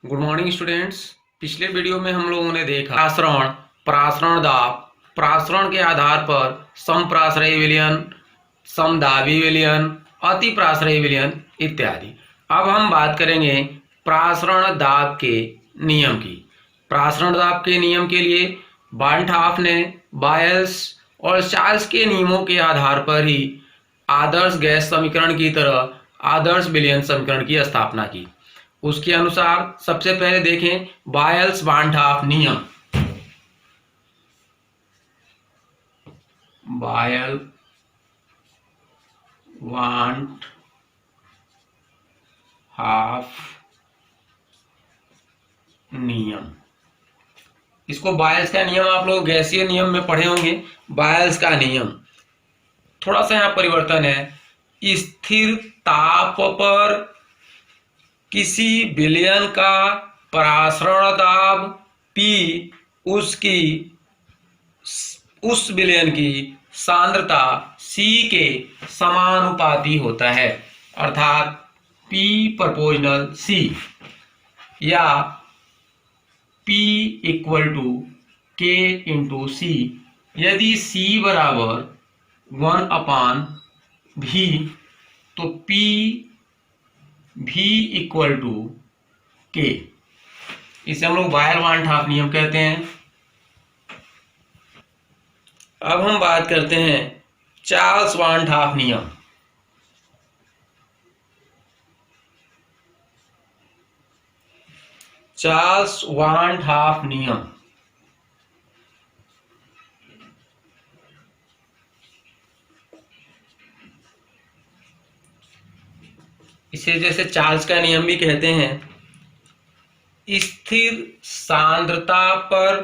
Good morning students. पिछले video में हम लोगों ने देखा प्रासरण, प्रासरण दाब, प्रासरण के आधार पर समप्रासरयी विलयन, समदाबी विलयन, अति प्रासरयी विलयन इत्यादि। अब हम बात करेंगे प्रासरण दाब के नियम की। प्रासरण दाब के नियम के लिए बाल्टहाफ ने बायल्स और चार्ल्स के नियमों के आधार पर ही आदर्श गैस समीकरण की तरह आदर्श विलयन समीकरण की स्थापना की। उसके अनुसार सबसे पहले देखें बायल्स बाल्टहाफ नियम। बायल वांट हाफ नियम। इसको बायल्स का नियम आप लोग गैसीय नियम में पढ़े होंगे। बायल्स का नियम थोड़ा सा यहाँ परिवर्तन है। स्थिर ताप पर किसी विलयन का प्रासरण दाब P उस विलयन की सांद्रता C के समानुपाती होता है, अर्थात P प्रोपोर्शनल C, या P equal to K into C। यदि C बराबर 1/V तो P V equal to K। इसे हम लोग बायल-वाल्ट-हाफ नियम कहते हैं। अब हम बात करते हैं चार्ल्स-वाल्ट-हाफ नियम। चार्ल्स-वाल्ट-हाफ नियम इसे जैसे चार्ल्स का नियम भी कहते हैं। स्थिर सांद्रता पर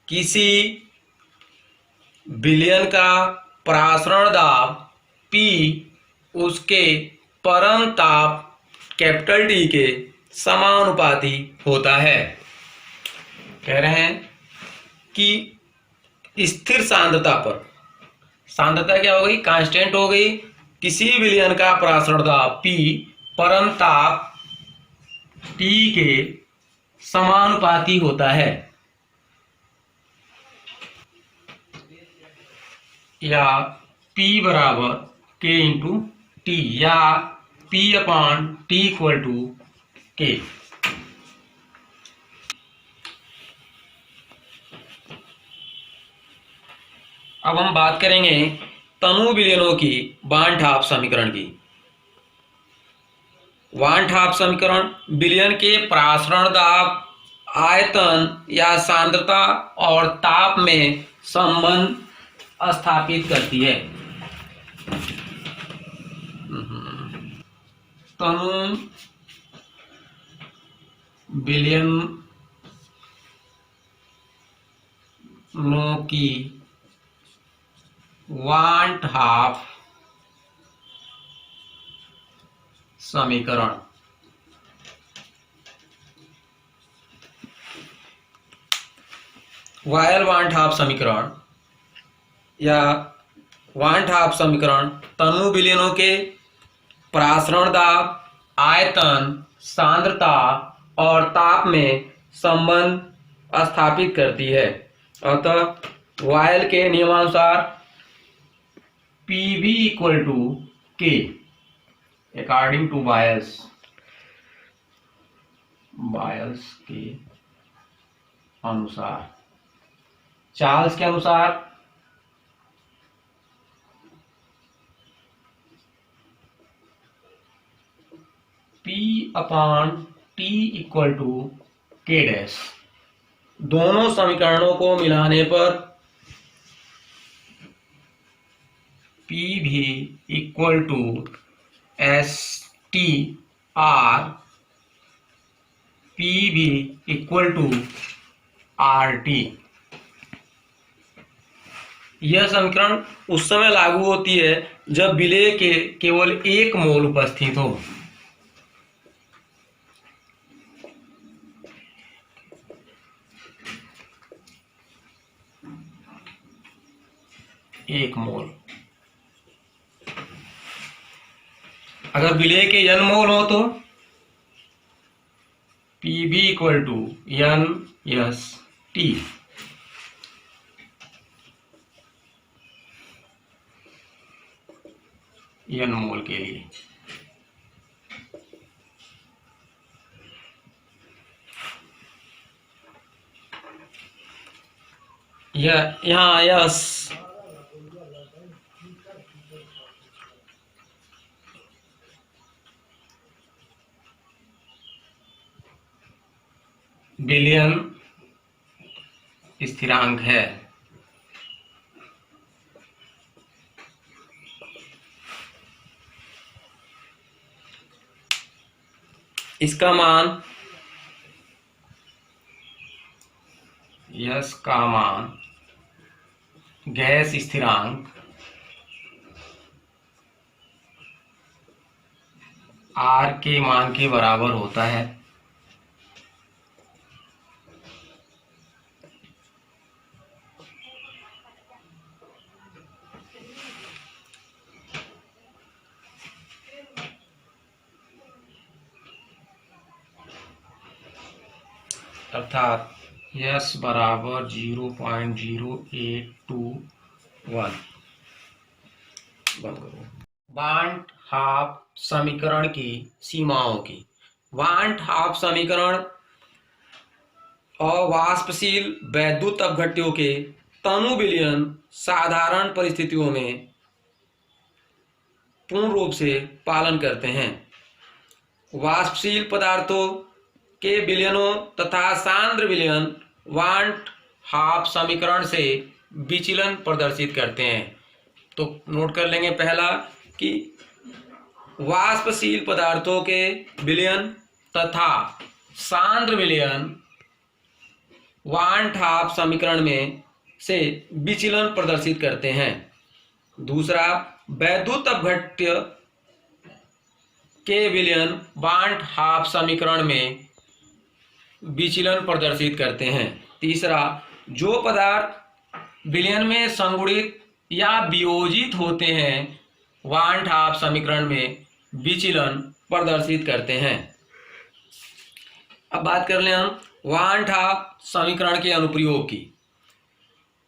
किसी विलयन का प्रासरण दाब P उसके परम ताप T के समानुपाती होता है। कह रहे हैं कि स्थिर सांद्रता पर, सांद्रता क्या हो गई, कांस्टेंट हो गई, किसी विलयन का प्रासरण दाब P परम ताप T के समानुपाती होता है, या P बराबर K इंटू T, या P upon T equal to K। अब हम बात करेंगे तनु विलयनों की बाल्टहाफ समीकरण की। बाल्टहाफ समीकरण विलयन के प्रासरण दाब, आयतन या सांद्रता और ताप में संबंध स्थापित करती है। तनु विलयनों की बाल्टहाफ समीकरण। बायल-वाल्ट-हाफ समीकरण या वाल्ट-हाफ समीकरण तनु विलयनों के प्रासरण दाब, आयतन, सांद्रता और ताप में संबंध स्थापित करती है। अतः वायल के नियमानुसार PV equal to K according to Boyle's के अनुसार। चार्ल्स के अनुसार P upon T equal to K dash. दोनों समीकरणों को मिलाने पर PV equal to STR, PV equal to RT। यह समीकरण उस समय लागू होती है जब विलेय के केवल 1 मोल उपस्थित हो। एक मोल। अगर विलेय के n मोल हो तो P B equal to N S T. N mole के लिए यहाँ यस बिलियन स्थिरांक है। इसका मान यस का मान गैस स्थिरांक आर के मान के बराबर होता है। अर्थात यस बराबर 0.0821। वांट हाफ समीकरण की सीमाओं की। वांट हाफ समीकरण अवाष्पशील वैद्युत अपघट्यों के तनु विलयन साधारण परिस्थितियों में पूर्ण रूप से पालन करते हैं। वाष्पशील पदार्थों के विलयनों तथा सांद्र विलयन वांट हाफ समीकरण से विचलन प्रदर्शित करते हैं। तो नोट कर लेंगे पहला कि वाष्पशील पदार्थों के विलयन तथा सांद्र विलयन वांट हाफ समीकरण में से विचलन प्रदर्शित करते हैं। दूसरा, वैद्युत अपघट्य के विलयन वांट हाफ समीकरण में विचलन प्रदर्शित करते हैं। तीसरा, जो पदार्थ विलयन में संगुणित या वियोजित होते हैं वांट हाफ समीकरण में विचलन प्रदर्शित करते हैं। अब बात कर लें हम वांट हाफ समीकरण के अनुप्रयोग की।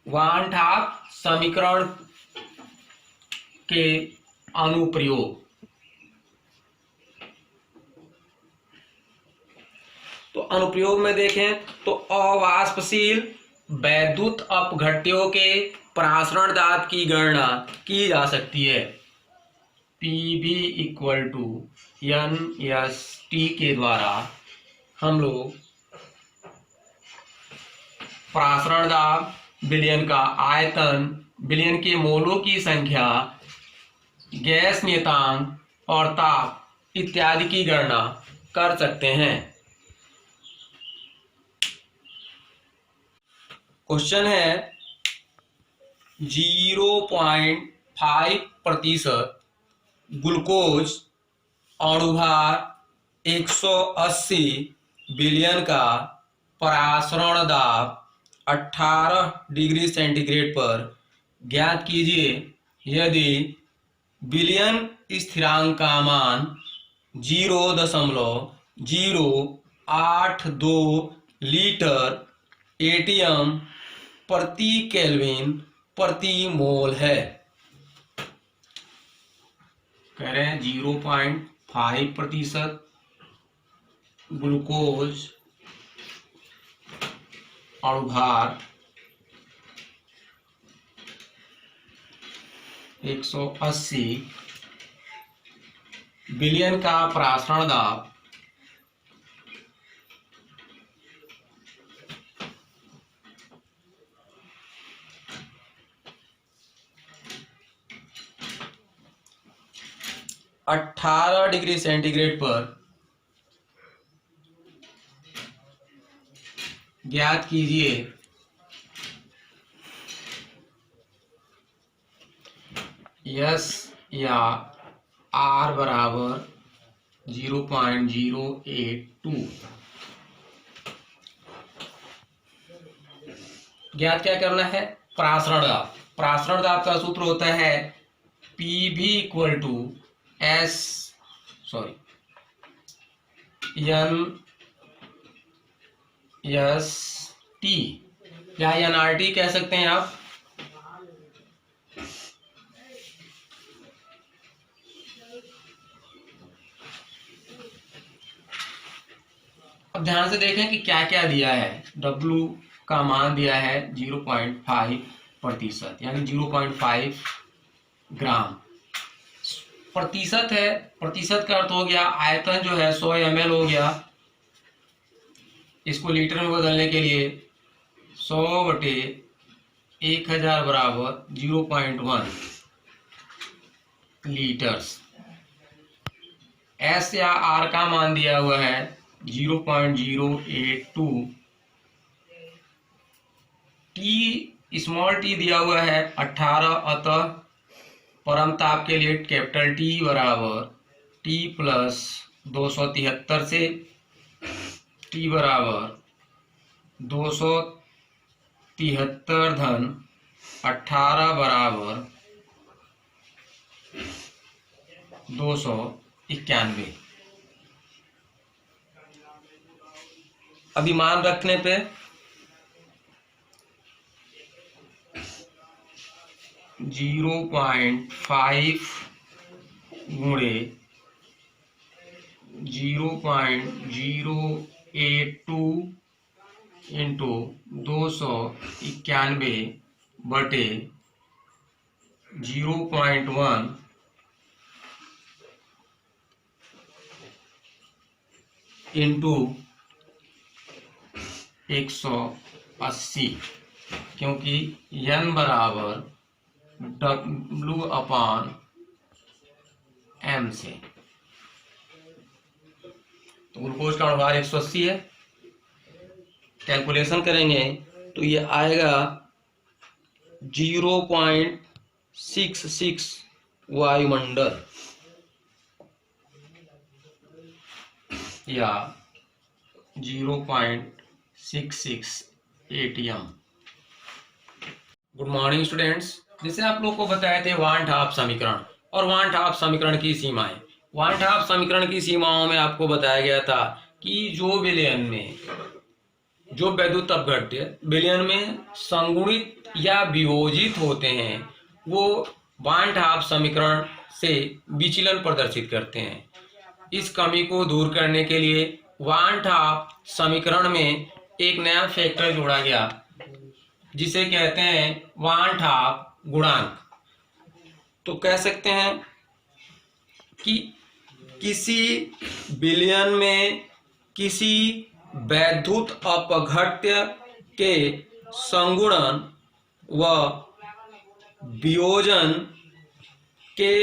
वांट हाफ समीकरण के अनुप्रयोग। तो अनुप्रयोग में देखें तो अवाष्पशील वैद्युत अपघट्यों के प्रासरण दाब की गणना की जा सकती है। Pb equal to N S T के द्वारा हम लोग प्रासरण दाब, विलयन का आयतन, विलयन के मोलों की संख्या, गैस नियतांक और ताप इत्यादि की गणना कर सकते हैं। क्वेश्चन है 0.5% ग्लूकोज अणुभार 180 विलयन का परासरण दाब 18 डिग्री सेंटीग्रेड पर ज्ञात कीजिए यदि विलयन स्थिरांक का मान 0.082 लीटर एटीएम प्रति केल्विन प्रति मोल है। कह रहे हैं 0.5% ग्लूकोज अणुभार 180 विलयन का प्रासरण दाब 18 डिग्री सेंटीग्रेड पर ज्ञात कीजिए यस या आर बराबर 0.082। ज्ञात क्या करना है? प्रासरण दाब। प्रासरण दाब का सूत्र होता है Pv equal to N S T या NRT कह सकते हैं आप। अब ध्यान से देखें कि क्या क्या दिया है। W का मान दिया है 0.5%, यानी 0.5 ग्राम। प्रतिशत है, प्रतिशत का अर्थ हो गया आयतन जो है 100 ml हो गया। इसको लीटर में बदलने के लिए 100/1000 बराबर 0.1 लीटर्स। एस या आर का मान दिया हुआ है 0.082। टी स्मॉल टी दिया हुआ है 18, अतः परम ताप के लिए कैपिटल टी बराबर T प्लस 273 से T बराबर 273 धन 18 बराबर 291। अभी मान रखने पे 0.5 गुणे 0.082 इंटू 291/0.1 इंटू 180, क्योंकि n बराबर W/m से। तो ग्लूकोज का अणुभार 180 है। कैलकुलेशन करेंगे तो ये आएगा 0.66 वायुमंडल या 0.66 ATM। Good morning students. जैसे आप लोग को बताए थे वान हाफ समीकरण और वान हाफ समीकरण की सीमाएं। वान हाफ समीकरण की सीमाओं में आपको बताया गया था कि जो विलयन में, जो वैद्युत अपघट्य विलयन में संगुणित या वियोजित होते हैं वो वान हाफ समीकरण से विचलन प्रदर्शित करते हैं। इस कमी को दूर करने के लिए वान हाफ समीकरण में एक नया फैक्टर जोड़ा गया जिसे कहते हैं वान हाफ गुणांक। तो कह सकते हैं कि किसी विलयन में किसी वैद्युत अपघट्य के संगुणन व वियोजन के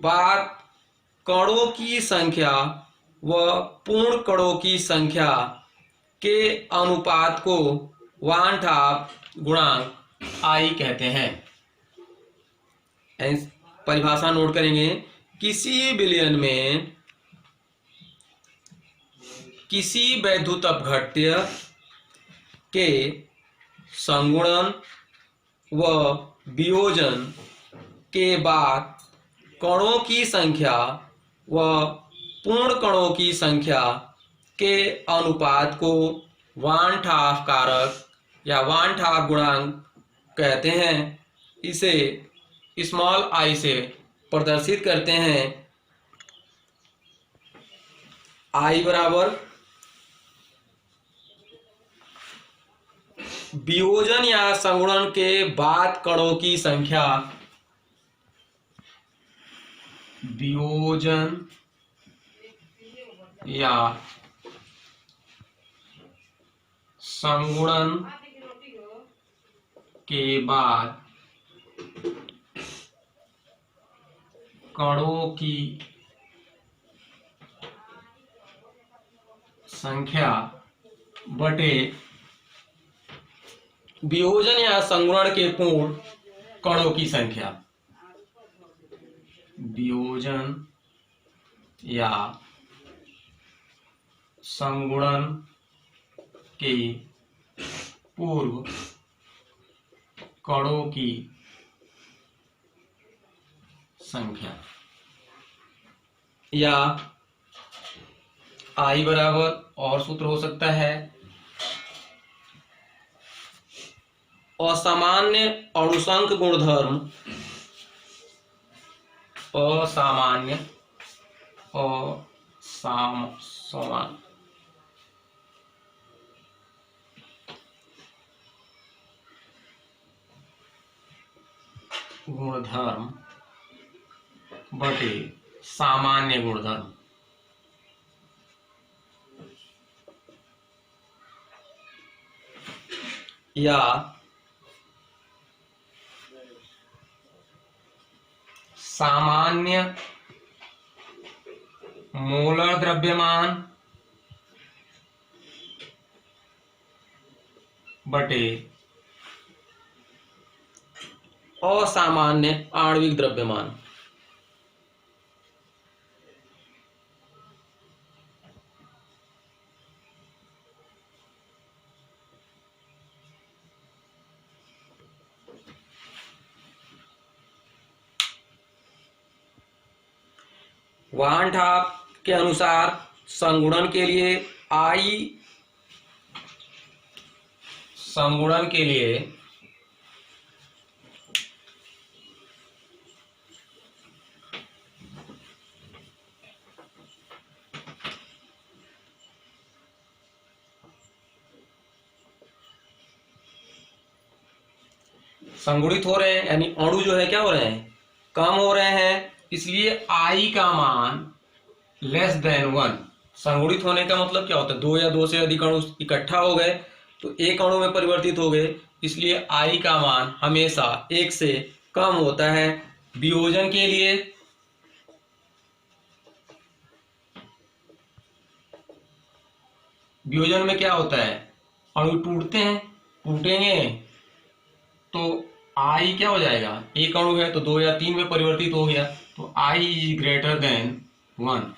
बाद कणों की संख्या व पूर्ण कणों की संख्या के अनुपात को वान हाफ गुणांक I कहते हैं। परिभाषा नोट करेंगे। किसी विलयन में किसी वैद्युत अपघट्य के संगुणन व वियोजन के बाद कणों की संख्या व पूर्ण कणों की संख्या के अनुपात को वान हाफ कारक या वान हाफ गुणांक कहते हैं। इसे स्मॉल I से प्रदर्शित करते हैं। I बराबर वियोजन या संगुणन के बाद कणों की संख्या, वियोजन या संगुणन के बाद कणों की संख्या बटे वियोजन या संगुणन के पूर्ण कणों की संख्या। वियोजन या संगुणन के पूर्व कणों की संख्या, या I बराबर और सूत्र हो सकता है असामान्य अणुसंख गुणधर्म, असामान्य असामान्य गुणधर्म बटे सामान्य गुणधर्म, या सामान्य मोलर द्रव्यमान बटे असामान्य आणविक द्रव्यमान। वान ठाप के अनुसार संगुणन के लिए संगुणित हो रहे हैं, यानी अणु जो है क्या हो रहे हैं, कम हो रहे हैं, इसलिए I का मान लेस देन 1। संगुणित होने का मतलब क्या होता है, दो या दो से अधिक अणु इकट्ठा हो गए तो एक अणु में परिवर्तित हो गए, इसलिए I का मान हमेशा 1 से कम होता है। वियोजन के लिए वियोजन में क्या होता है, अणु टूटते हैं, टूटेंगे तो I क्या हो जाएगा, एक अणु है तो 2 या 3 में परिवर्तित हो गया, तो I इज ग्रेटर देन 1।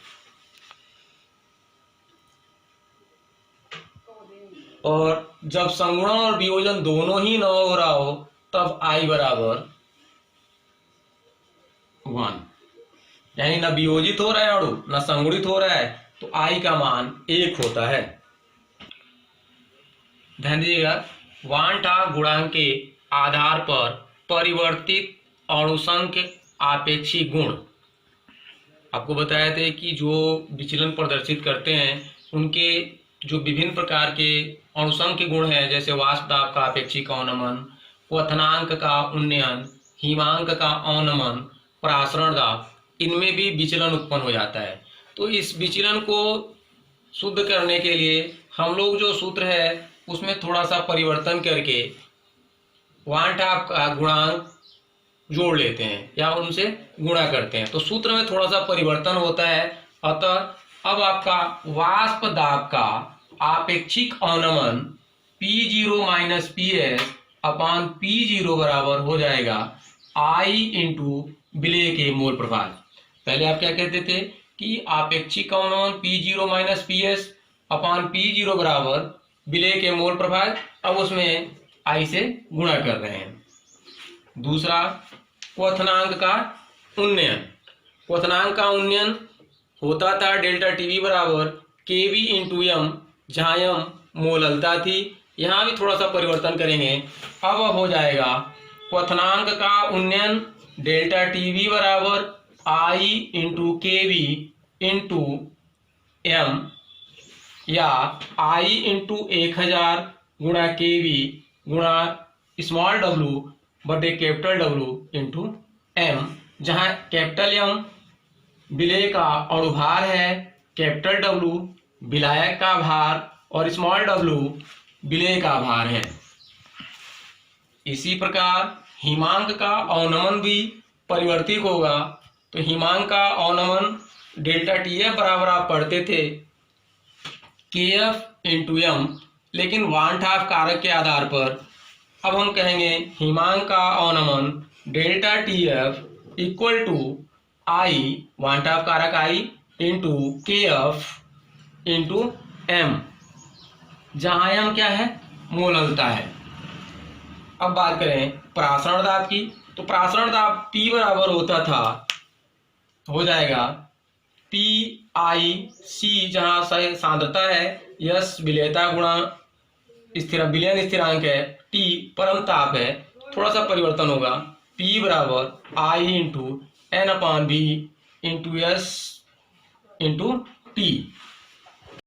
और जब संगुणन और वियोजन दोनों ही न हो रहा हो तब I बराबर 1, यानी न वियोजित हो रहा है अणु न संगुणित हो रहा है, तो I का मान 1 होता है। ध्यान दीजिएगा, वान ठाप गुणांक के आधार पर परिवर्तित अणुसंख्य आपेक्षिक गुण। आपको बताए थे कि जो विचलन प्रदर्शित करते हैं उनके जो विभिन्न प्रकार के अणुसंख्य गुण हैं, जैसे वाष्प दाब का आपेक्षिक अवनमन, क्वथनांक का उन्नयन, हिमांक का अवनमन, प्रासरण दाब, इनमें भी विचलन उत्पन्न हो जाता है। तो इस विचलन को शुद्ध करने के लिए हम लोग जो सूत्र है उसमें थोड़ा सा परिवर्तन करके वान ठाप का गुणांक जोड़ लेते हैं या उनसे गुणा करते हैं, तो सूत्र में थोड़ा सा परिवर्तन होता है। अतः अब आपका वाष्प दाब का आपेक्षिक अवनमन P0 माइनस PS अपान P0 बराबर हो जाएगा I इंटू विलेय के मोल प्रभार। पहले आप क्या कहते थे कि आपेक्षिक अवनमन P0 माइनस PS अपान P0 बराबर विलेय के मोल प्रभार, अब उसमें I से गुणा कर रहे हैं। दूसरा, क्वथनांक का उन्नयन। क्वथनांक का उन्नयन होता था डेल्टा टीवी बराबर केवी इंटू एम, जहाँ एम मोललता थी। यहाँ भी थोड़ा सा परिवर्तन करेंगे, अब हो जाएगा क्वथनांक का उन्नयन डेल्टा टीवी बराबर आई इंटू केवी इंटू एम, या आई इंटू 1000 गुणा केवी गुणा स्मॉल डब्लू बटे कैपिटल डब्लू इंटू एम, जहाँ कैपिटल एम विलेय का अणुभार है, कैपिटल डब्लू विलायक का भार और स्मॉल डब्लू विलेय का भार है। इसी प्रकार हिमांक का अवनमन भी परिवर्तित होगा, तो हिमांक का अवनमन डेल्टा टी एफ बराबर आप पढ़ते थे के एफ इंटू एम, लेकिन वान ठाप कारक के आधार पर अब हम कहेंगे हिमांक का अवनमन delta T F equal to I, वान ठाप कारक I into K F into M, जहाँ एम क्या है, मोललता है। अब बात करें प्रासरण दाब की, तो प्रासरण दाब P बराबर होता था, हो जाएगा PIC, जहाँ सांद्रता है, यस विलेयता गुणा स्थिर विलयन स्थिरांक है T, परम ताप है, थोड़ा सा परिवर्तन होगा, P बराबर I into N upon B into S into T.